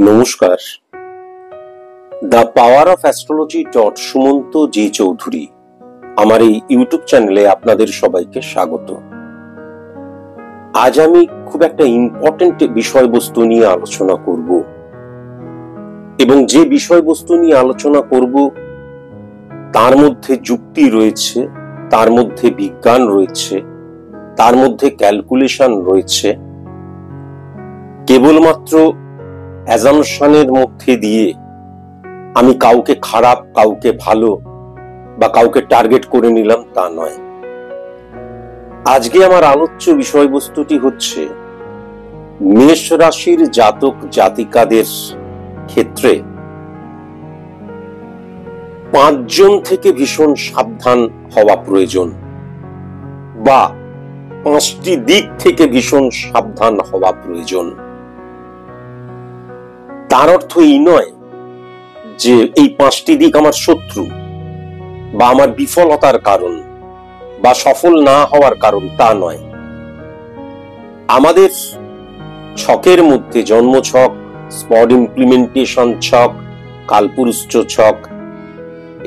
নমস্কার। The power of astrology Sumanta ji Chowdhury আমার এই ইউটিউব চ্যানেলে আপনাদের সবাইকে স্বাগত। আজ আমি খুব একটা ইম্পর্টেন্ট বিষয়বস্তু নিয়ে আলোচনা করব এবং যে বিষয়বস্তু নিয়ে আলোচনা করব তার মধ্যে যুক্তি রয়েছে, তার মধ্যে বিজ্ঞান রয়েছে, তার মধ্যে ক্যালকুলেশন রয়েছে। কেবলমাত্র অ্যাজাম্পশনের মধ্যে দিয়ে আমি কাউকে খারাপ, কাউকে ভালো বা কাউকে টার্গেট করে নিলাম তা নয়। আজকে আমার আলোচ্য বিষয়বস্তুটি হচ্ছে মেষ রাশির জাতক জাতিকাদের ক্ষেত্রে 5 জন থেকে ভীষণ সাবধান হওয়া প্রয়োজন বা 5টি দিক থেকে ভীষণ সাবধান হওয়া প্রয়োজন। তার অর্থ এই নয় যে এই 5টি দিক আমার শত্রু বা আমার বিফলতার কারণ বা সফল না হওয়ার কারণ, তা নয়। আমাদের ছকের মধ্যে জন্ম ছক, স্পট ইমপ্লিমেন্টেশন ছক, কালপুরুষ ছক,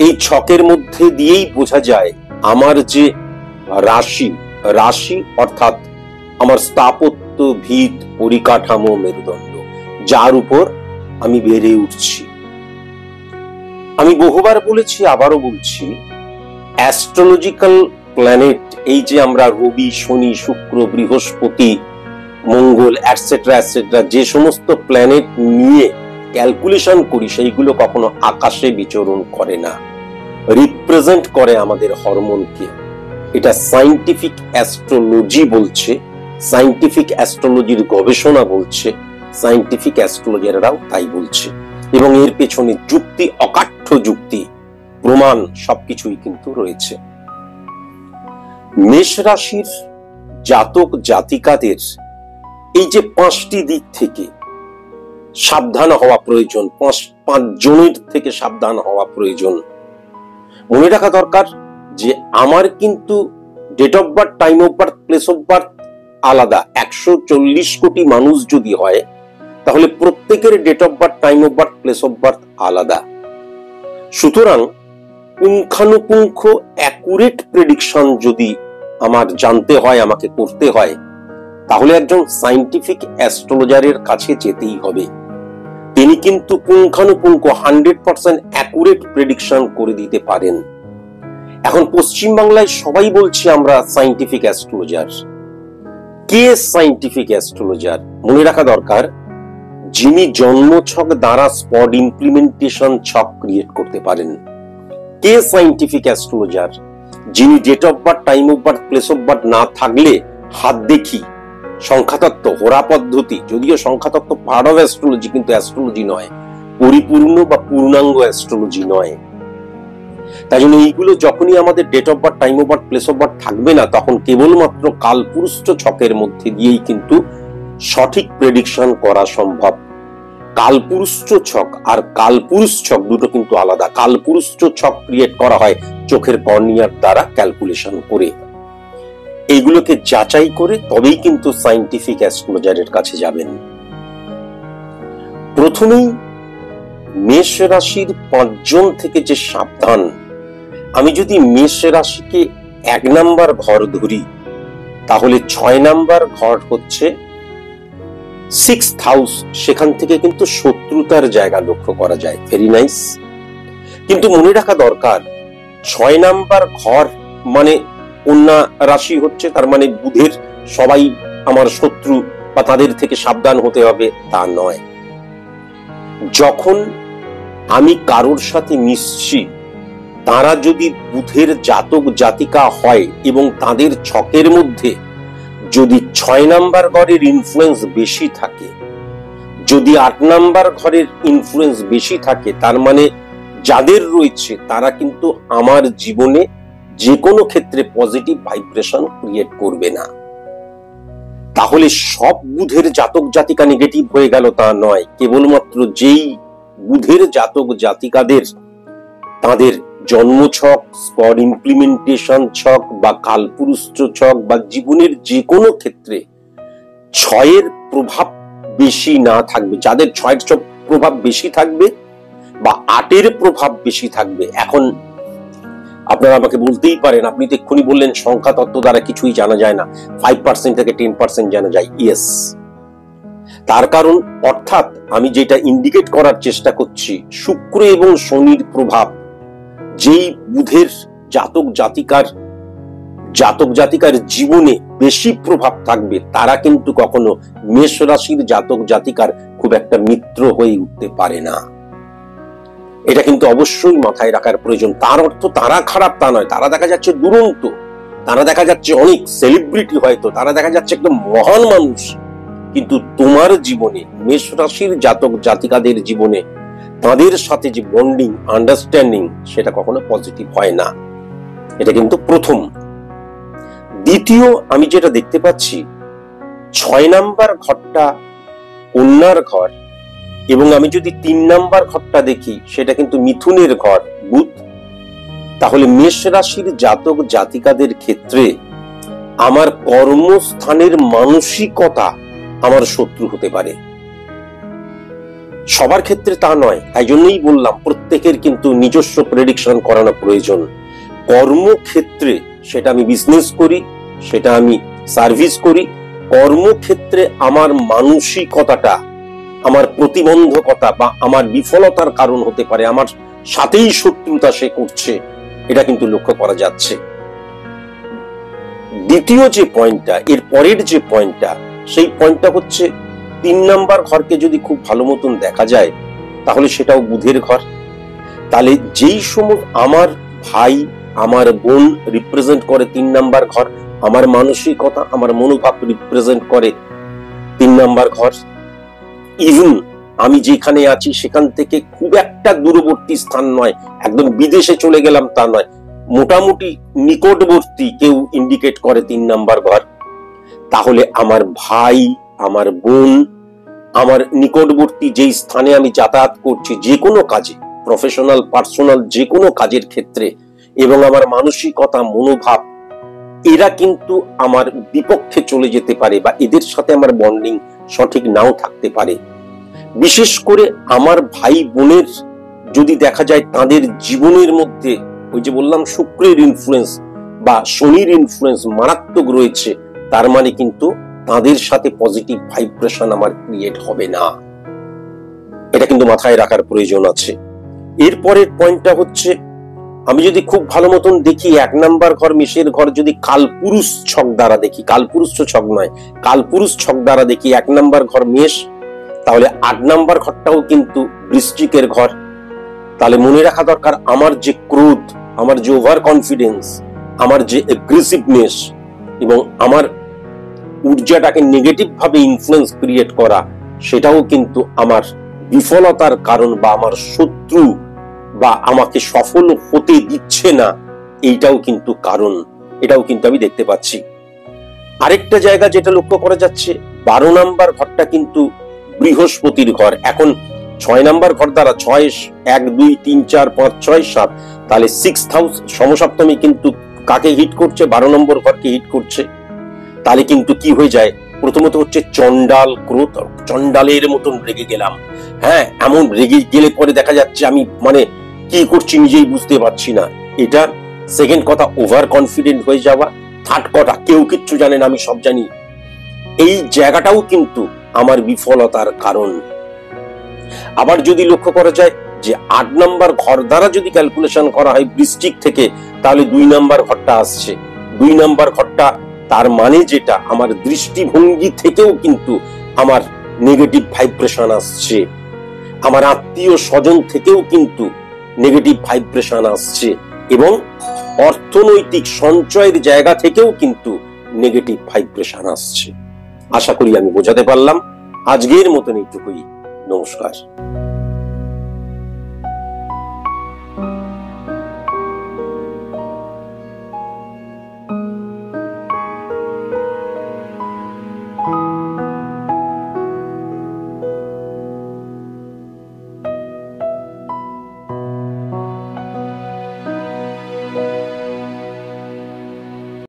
এই ছকের মধ্যে দিয়েই বোঝা যায় আমার যে রাশি অর্থাৎ আমার স্থাপত্য, ভিত, পরিকাঠামো, মেরুদণ্ড, যার উপর আমি বেড়ে উঠছি। আমি বহুবার বলেছি, আবারও বলছি, অ্যাস্ট্রোলজিক্যাল প্ল্যানেট, এই যে আমরা রবি, শনি, শুক্র, বৃহস্পতি, মঙ্গল এটসেট্রা এটসেট্রা যে সমস্ত প্ল্যানেট নিয়ে ক্যালকুলেশন করি, সেইগুলো কখনো আকাশে বিচরণ করে না, রিপ্রেজেন্ট করে আমাদের হরমোনকে। এটা সায়েন্টিফিক অ্যাস্ট্রোলজি বলছে, সায়েন্টিফিক অ্যাস্ট্রোলজির গবেষণা বলছে, সায়েন্টিফিক অ্যাস্ট্রোলজাররাও তাই বলছে, এবং এর পেছনে যুক্তি, অকাঠ্য যুক্তি, প্রমাণ সবকিছুই কিন্তু রয়েছে। মেষ রাশির জাতক জাতিকাদের এই যে 5টি দিক থেকে সাবধান হওয়া প্রয়োজন, 5 জনের থেকে সাবধান হওয়া প্রয়োজন। মনে রাখা দরকার যে আমার কিন্তু date of birth, time of birth, place of birth আলাদা। 140 কোটি মানুষ যদি হয় তাহলে প্রত্যেকের date of birth, time of birth, place of birth আলাদা। সুতরাং পুঙ্খানুপুঙ্খ অ্যাকুরেট প্রেডিকশন যদি আমার জানতে হয়, আমাকে করতে হয়, তাহলে একজন সায়েন্টিফিক অ্যাস্ট্রোলজারের কাছে যেতেই হবে। তিনি কিন্তু পুঙ্খানুপুঙ্খ 100% অ্যাকুরেট প্রেডিকশন করে দিতে পারেন। এখন পশ্চিম বাংলায় সবাই বলছে আমরা সায়েন্টিফিক অ্যাস্ট্রোলজার। কে সায়েন্টিফিক অ্যাস্ট্রোলজার? মনে রাখা দরকার, যিনি জন্মছক দ্বারা স্পট ইমপ্লিমেন্টেশন ছক ক্রিয়েট করতে পারেন। কে সায়েন্টিফিক অ্যাস্ট্রোলজার? যিনি date of birth, time of birth, place of birth না থাকলে হাত দেখি, সংখ্যাতত্ত্ব, হোরা পদ্ধতি, যদিও সংখ্যাতত্ত্ব পার্ট অফ অ্যাস্ট্রোলজি, কিন্তু অ্যাস্ট্রোলজি নয়, পরিপূর্ণ বা পূর্ণাঙ্গ অ্যাস্ট্রোলজি নয়। তাই জন্য এইগুলো যখনই আমাদের date of birth, time of birth, place of birth থাকবে না, তখন কেবলমাত্র কালপুরুষ ছকের মধ্যে দিয়েই কিন্তু সঠিক প্রেডিকশন করা সম্ভব। কালপুরুষ ছক আর কালপুরুষ ছক দুটো কিন্তু আলাদা। কালপুরুষ ছক ক্রিয়েট করা হয় চোখের কর্নিয়ার দ্বারা ক্যালকুলেশন করে। এইগুলোকে যাচাই করে তবেই কিন্তু সায়েন্টিফিক অ্যাস্ট্রোলজারের কাছে যাবেন। প্রথমেই মেষ রাশির 5 জন থেকে যে সাবধান, আমি যদি মেষ রাশিকে 1 নাম্বার ঘর ধরি, তাহলে 6 নাম্বার ঘর হচ্ছে 6th হাউস। সেখান থেকে কিন্তু শত্রুতার জায়গা লক্ষ্য করা যায়। Very nice. কিন্তু মনে রাখা দরকার, 6 নাম্বার ঘর মানে কন্যা রাশি হচ্ছে, তার মানে বুধের সবাই আমার শত্রু বা তাদের থেকে সাবধান হতে হবে তা নয়। যখন আমি কারোর সাথে মিশছি, তারা যদি বুধের জাতক জাতিকা হয় এবং তাদের ছকের মধ্যে যদি 6 নাম্বার ঘরের ইনফ্লুয়েন্স বেশি থাকে, যদি 8 নাম্বার ঘরের ইনফ্লুয়েন্স বেশি থাকে, তার মানে যাদের রয়েছে তারা কিন্তু আমার জীবনে যে কোনো ক্ষেত্রে পজিটিভ ভাইব্রেশন ক্রিয়েট করবে না। তাহলে সব বুধের জাতক জাতিকা নেগেটিভ হয়ে গেল তা নয়। কেবলমাত্র যেই বুধের জাতক জাতিকাদের তাদের জন্মছক, স্পট ইমপ্লিমেন্টেশন ছক বা কালপুরুষ ছক বা জীবনের যে কোনো ক্ষেত্রে 6-এর প্রভাব বেশি না থাকবে, যাদের 6-এর প্রভাব বেশি থাকবে বা 8-এর প্রভাব বেশি থাকবে? এখন আপনারা আমাকে বলতেই পারেন, আপনি তো এক্ষুনি বললেন সংখ্যা তত্ত্ব দ্বারা কিছুই জানা যায় না, 5% থেকে 10% জানা যায়। ইয়েস, তার কারণ অর্থাৎ আমি যেটা ইন্ডিকেট করার চেষ্টা করছি, শুক্র এবং শনির প্রভাব যেই বুধের জাতক জাতিকার জীবনে বেশি প্রভাব থাকবে, তারা কিন্তু কখনো মেষ রাশির জাতক জাতিকার খুব একটা মিত্র হয়ে উঠতে পারে না। এটা কিন্তু অবশ্যই মাথায় রাখার প্রয়োজন। তার অর্থ তারা খারাপ তা নয়, তারা দেখা যাচ্ছে দুরন্ত, তারা দেখা যাচ্ছে অনেক সেলিব্রিটি, হয়তো তারা দেখা যাচ্ছে একদম মহান মানুষ, কিন্তু তোমার জীবনে মেষ রাশির জাতক জাতিকাদের জীবনে তাদের সাথে যে বন্ডিং, আন্ডারস্ট্যান্ডিং, সেটা কখনো পজিটিভ হয় না। এটা কিন্তু প্রথম। দ্বিতীয়, আমি যেটা দেখতে পাচ্ছি, 6 নাম্বার ঘরটা কন্যার ঘর, এবং আমি যদি 3 নাম্বার ঘরটা দেখি, সেটা কিন্তু মিথুনের ঘর, বুধ। তাহলে মেষ রাশির জাতক জাতিকাদের ক্ষেত্রে আমার কর্মস্থানের মানসিকতা আমার শত্রু হতে পারে। সবার ক্ষেত্রে তা নয়, তাই জন্যই বললাম প্রত্যেকের কিন্তু নিজস্ব প্রেডিকশন করানো প্রয়োজন। কর্মক্ষেত্রে, সেটা আমি বিজনেস করি, সেটা আমি সার্ভিস করি, কর্মক্ষেত্রে আমার মানসিকতাটা, আমার প্রতিবন্ধকতা বা আমার বিফলতার কারণ হতে পারে, আমার সাথেই শত্রুতা সে করছে, এটা কিন্তু লক্ষ্য করা যাচ্ছে। দ্বিতীয় যে পয়েন্টটা, এর পরের যে পয়েন্টটা, সেই পয়েন্টটা হচ্ছে 3 নাম্বার ঘরকে যদি খুব ভালো মতন দেখা যায়, তাহলে সেটাও বুধের ঘর। তাহলে যেই সময় আমার ভাই, আমার বোন রিপ্রেজেন্ট করে 3 নাম্বার ঘর, আমার মানসিকতা, আমার মনোভাব রিপ্রেজেন্ট করে 3 নাম্বার ঘর। ইভেন আমি যেখানে আছি সেখান থেকে খুব একটা দূরবর্তী স্থান নয়, একদম বিদেশে চলে গেলাম তা নয়, মোটামুটি নিকটবর্তী কেউ ইন্ডিকেট করে 3 নাম্বার ঘর। তাহলে আমার ভাই, আমার বোন, আমার নিকটবর্তী যেই স্থানে আমি যাতায়াত করছি, যে কোনো কাজে, প্রফেশনাল, পার্সোনাল, যে কোনো কাজের ক্ষেত্রে, এবং আমার মানসিকতা, মনোভাব, এরা কিন্তু আমার বিপক্ষে চলে যেতে পারে, বা এদের সাথে আমার বন্ডিং সঠিক নাও থাকতে পারে। বিশেষ করে আমার ভাই বোনের যদি দেখা যায় তাদের জীবনের মধ্যে, ওই যে বললাম শুক্রের ইনফ্লুয়েন্স বা শনির ইনফ্লুয়েন্স মারাত্মক রয়েছে, তার মানে কিন্তু তাদের সাথে পজিটিভ ভাইব্রেশন আমার ক্রিয়েট হবে না। এটা কিন্তু মাথায় রাখার প্রয়োজন আছে। এরপরের পয়েন্টটা হচ্ছে, আমি যদি খুব ভালো মতন দেখি 1 নাম্বার ঘর, মেষের ঘর, যদি কালপুরুষ ছক দ্বারা দেখি, কালপুরুষ ছক নয়, কালপুরুষ ছক দ্বারা দেখি 1 নাম্বার ঘর মেষ, তাহলে 8 নাম্বার ঘরটাও কিন্তু বৃশ্চিকের ঘর। তাহলে মনে রাখা দরকার, আমার যে ক্রোধ, আমার যে ওভার কনফিডেন্স, আমার যে এগ্রেসিভনেস, এবং আমার ঊর্জাটাকে নেগেটিভ ভাবে ইনফ্লুয়েন্স ক্রিয়েট করা, সেটাও কিন্তু আমার বিফলতার কারণ, বা আমার শত্রু, বা আমাকে সফল হতে দিচ্ছে না, এইটাও কিন্তু কারণ। এটাও কিন্তু আমি দেখতে পাচ্ছি। আরেকটা জায়গা যেটা লক্ষ্য করা যাচ্ছে, 12 নাম্বার ঘরটা কিন্তু বৃহস্পতির ঘর। এখন 6 নাম্বার ঘর দ্বারা 6, 1, 2, 3, 4, 5, 6, 7, তাহলে 6th হাউস, সমসপ্তমী কিন্তু কাকে হিট করছে? 12 নম্বর ঘরকে হিট করছে। তাহলে কিন্তু কি হয়ে যায়? প্রথমত হচ্ছে চন্ডাল ক্রোধ, চন্ডালের মতন রেগে গেলাম। হ্যাঁ, এমন রেগে গেলে পরে দেখা যাচ্ছে আমি মানে কি করছি নিজেই বুঝতে পারছি না। এটা সেকেন্ড কথা, ওভার কনফিডেন্ট হয়ে যাওয়া। থার্ড কথা, কেউ কিচ্ছু জানে না, আমি সব জানি। এই জায়গাটাও কিন্তু আমার বিফলতার কারণ। আবার যদি লক্ষ্য করা যায় যে 8 নাম্বার ঘর দ্বারা যদি ক্যালকুলেশন করা হয় বৃশ্চিক থেকে, তাহলে 2 নাম্বার ঘরটা আসছে। 2 নাম্বার ঘরটা তার মানে যেটা, আমার দৃষ্টিভঙ্গি থেকেও কিন্তু আমার নেগেটিভ ভাইব্রেশন আসছে, আমার আত্মীয় স্বজন থেকেও কিন্তু নেগেটিভ ভাইব্রেশন আসছে, এবং অর্থনৈতিক সঞ্চয়ের জায়গা থেকেও কিন্তু নেগেটিভ ভাইব্রেশন আসছে। আশা করি আমি বোঝাতে পারলাম। আজকের মতন এইটুকুই। নমস্কার।